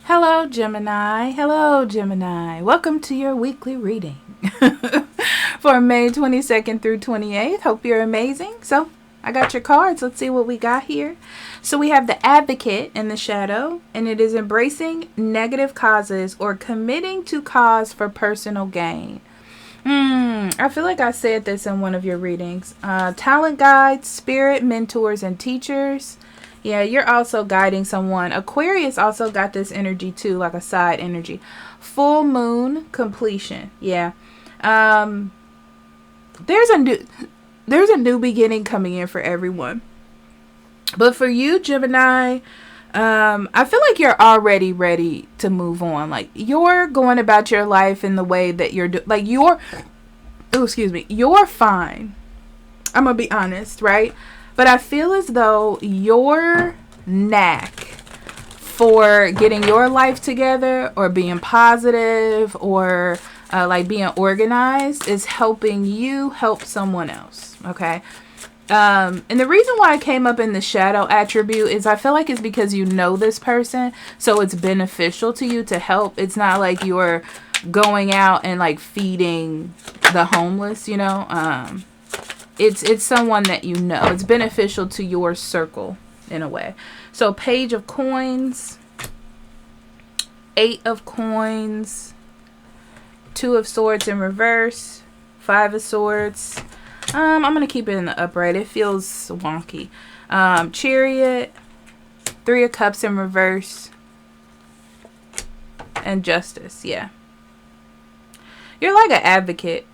Hello, Gemini. Hello, Gemini. Welcome to your weekly reading for May 22nd through 28th. Hope you're amazing. So, I got your cards. Let's see what we got here. So, we have the Advocate in the shadow, and it is embracing negative causes or committing to cause for personal gain. I feel like I said this in one of your readings. Talent guides, spirit, mentors, and teachers. Yeah, you're also guiding someone. Aquarius also got this energy too, like a side energy. Full moon completion. Yeah. There's a new beginning coming in for everyone. But for you, Gemini, I feel like you're already ready to move on. Like, you're going about your life in the way that you're you're fine. I'm gonna be honest, right? But I feel as though your knack for getting your life together or being positive or like being organized is helping you help someone else. Okay. And the reason why I came up in the shadow attribute is I feel like it's because you know this person. So it's beneficial to you to help. It's not like you're going out and like feeding the homeless, you know. It's someone that you know. It's beneficial to your circle in a way. So Page of Coins, 8 of Coins, 2 of Swords in reverse, 5 of Swords. I'm going to keep it in the upright. It feels wonky. Chariot, 3 of Cups in reverse, and Justice. Yeah. You're like an advocate.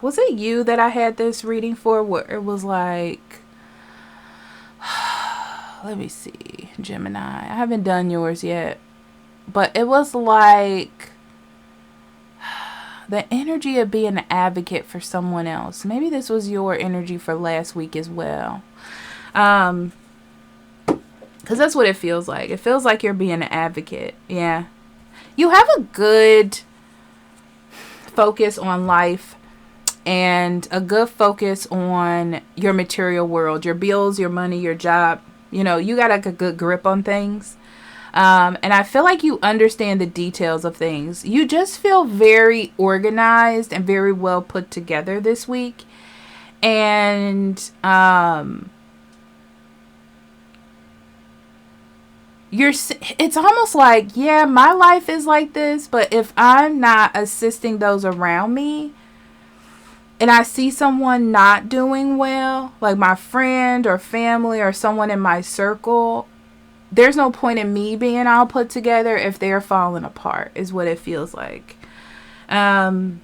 Was it you that I had this reading for where it was like, let me see, Gemini. I haven't done yours yet. But it was like the energy of being an advocate for someone else. Maybe this was your energy for last week as well. Because that's what it feels like. It feels like you're being an advocate. Yeah. You have a good focus on life. And a good focus on your material world, your bills, your money, your job. You know, you got like a good grip on things. And I feel like you understand the details of things. You just feel very organized and very well put together this week. And it's almost like, yeah, my life is like this. But if I'm not assisting those around me, and I see someone not doing well, like my friend or family or someone in my circle, there's no point in me being all put together if they're falling apart, is what it feels like. So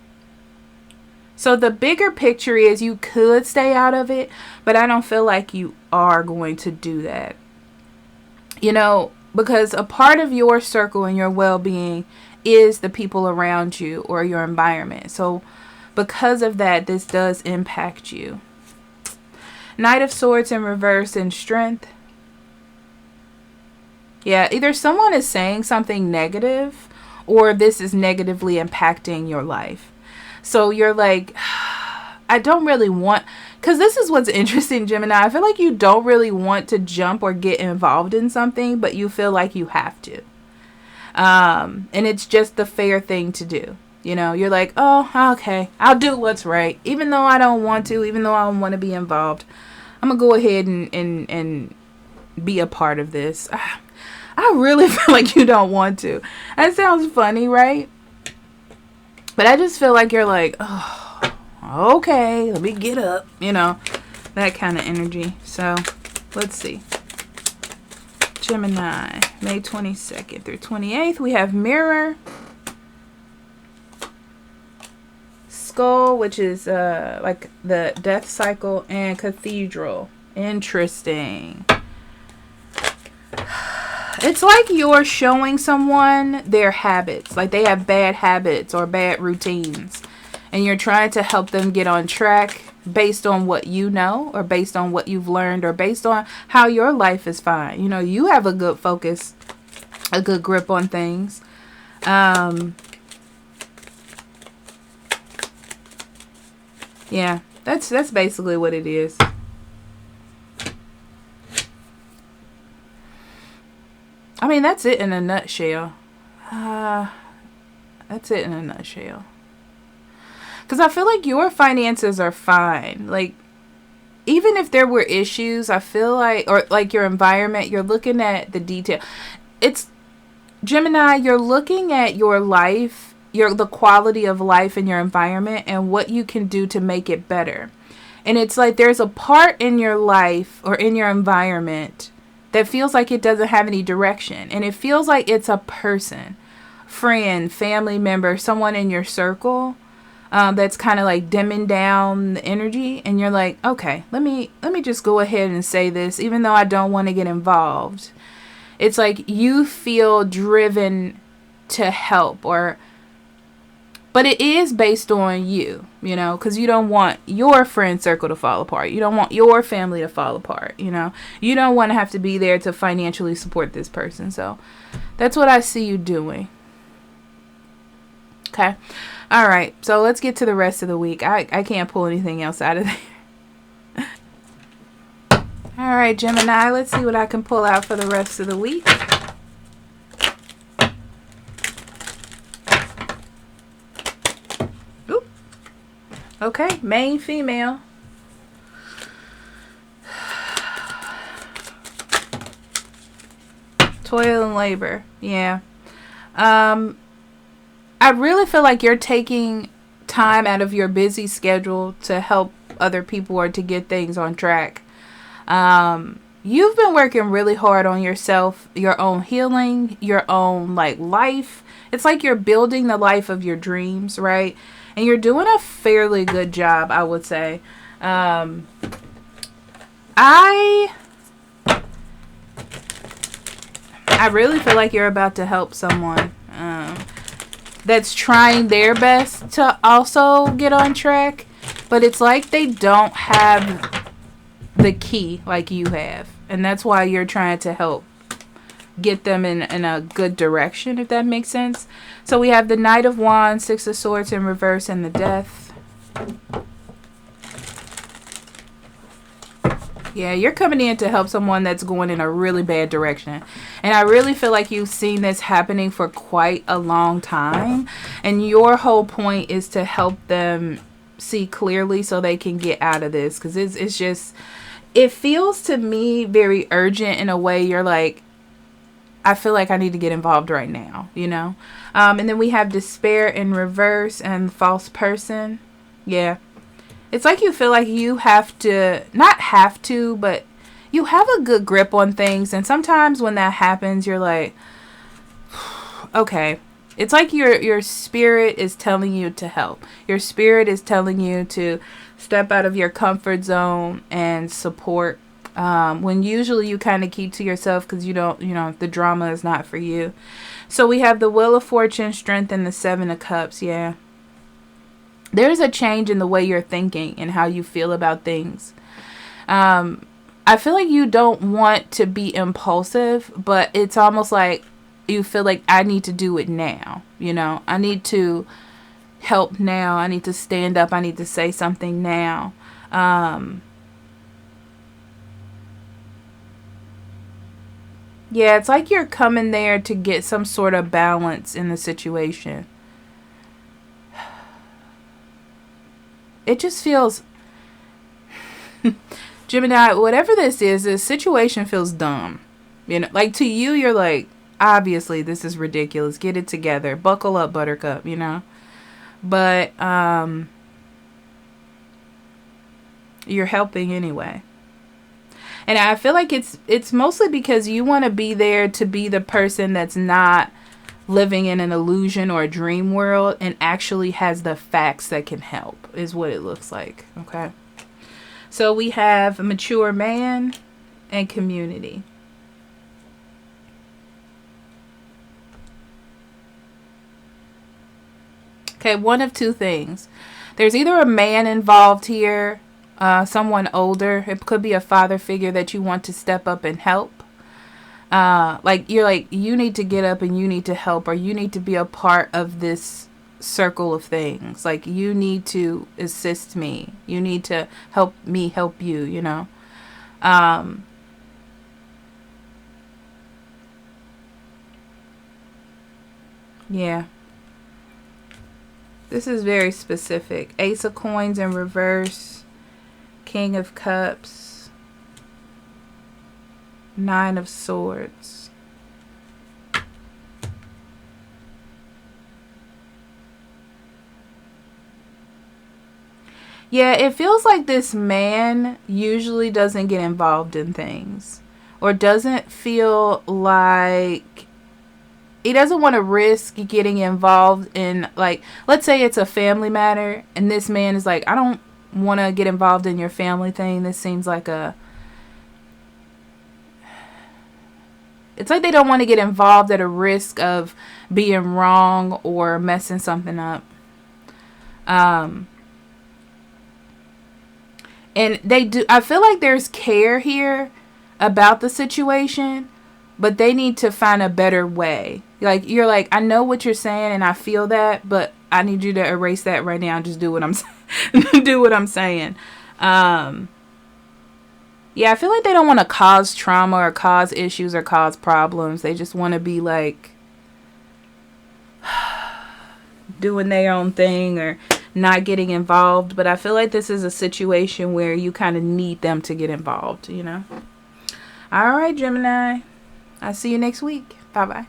the bigger picture is you could stay out of it, but I don't feel like you are going to do that. You know, because a part of your circle and your well-being is the people around you or your environment. So because of that, this does impact you. Knight of Swords in reverse and Strength. Yeah, either someone is saying something negative or this is negatively impacting your life. So you're like, I don't really want, because this is what's interesting, Gemini. I feel like you don't really want to jump or get involved in something, but you feel like you have to. And it's just the fair thing to do. You know, you're like, oh, okay, I'll do what's right. Even though I don't want to, even though I don't want to be involved, I'm going to go ahead and be a part of this. I really feel like you don't want to. That sounds funny, right? But I just feel like you're like, oh, okay, let me get up. You know, that kind of energy. So, let's see. Gemini, May 22nd through 28th. We have Mirror. Skull, which is like the death cycle, and Cathedral. Interesting. It's like you're showing someone their habits, like they have bad habits or bad routines, and you're trying to help them get on track based on what you know or based on what you've learned or based on how your life is fine. You know, you have a good focus, a good grip on things. Yeah, that's basically what it is. I mean, that's it in a nutshell. That's it in a nutshell. Because I feel like your finances are fine. Like, even if there were issues, I feel like, or like your environment, you're looking at the detail. It's Gemini, you're looking at your life, the quality of life in your environment and what you can do to make it better. And it's like there's a part in your life or in your environment that feels like it doesn't have any direction. And it feels like it's a person, friend, family member, someone in your circle that's kind of like dimming down the energy. And you're like, okay, let me just go ahead and say this, even though I don't want to get involved. It's like you feel driven to help, but it is based on you, because you don't want your friend circle to fall apart. You don't want your family to fall apart, You don't want to have to be there to financially support this person. So that's what I see you doing. Okay. All right. So let's get to the rest of the week. I can't pull anything else out of there. All right, Gemini, let's see what I can pull out for the rest of the week. Ooh. Okay, main female. Toil and labor. Yeah. I really feel like you're taking time out of your busy schedule to help other people or to get things on track. You've been working really hard on yourself, your own healing, your own life. It's like you're building the life of your dreams, right? And you're doing a fairly good job, I would say. I really feel like you're about to help someone that's trying their best to also get on track, but it's like they don't have the key like you have, and that's why you're trying to help get them in a good direction, if that makes sense. So we have the Knight of Wands, Six of Swords in reverse, and the Death. Yeah, you're coming in to help someone that's going in a really bad direction, and I really feel like you've seen this happening for quite a long time, and your whole point is to help them see clearly so they can get out of this, because it's just, it feels to me very urgent in a way. You're like, I feel like I need to get involved right now, And then we have Despair in reverse and False Person. Yeah. It's like you feel like you have to, not have to, but you have a good grip on things. And sometimes when that happens, you're like, okay. It's like your spirit is telling you to help. Your spirit is telling you to step out of your comfort zone and support, when usually you kind of keep to yourself because you don't, the drama is not for you. So we have the Wheel of Fortune, Strength, and the Seven of Cups. Yeah. There's a change in the way you're thinking and how you feel about things. I feel like you don't want to be impulsive, but it's almost like you feel like I need to do it now. I need to help now. I need to stand up. I need to say something now. Yeah, it's like you're coming there to get some sort of balance in the situation. It just feels, Gemini, whatever this situation feels dumb. Like to you, you're like, obviously this is ridiculous. Get it together. Buckle up, Buttercup, But you're helping anyway. And I feel like it's mostly because you want to be there to be the person that's not living in an illusion or a dream world and actually has the facts that can help, is what it looks like. Okay. So we have Mature Man and Community. Okay, one of two things. There's either a man involved here, someone older. It could be a father figure that you want to step up and help. You're like, you need to get up and you need to help, or you need to be a part of this circle of things. Like, you need to assist me. You need to help me help you, Yeah. This is very specific. Ace of Coins in reverse. King of Cups. Nine of Swords. Yeah, it feels like this man usually doesn't get involved in things. Or doesn't feel like he doesn't want to risk getting involved in, like, let's say it's a family matter, and this man is like, I don't want to get involved in your family thing. This seems like it's like they don't want to get involved at a risk of being wrong or messing something up. And they do, I feel like there's care here about the situation, but they need to find a better way. Like, you're like, I know what you're saying and I feel that, but I need you to erase that right now and just do what I'm do what I'm saying. Yeah, I feel like they don't want to cause trauma or cause issues or cause problems. They just want to be like doing their own thing or not getting involved. But I feel like this is a situation where you kind of need them to get involved, you know? All right, Gemini. I'll see you next week. Bye-bye.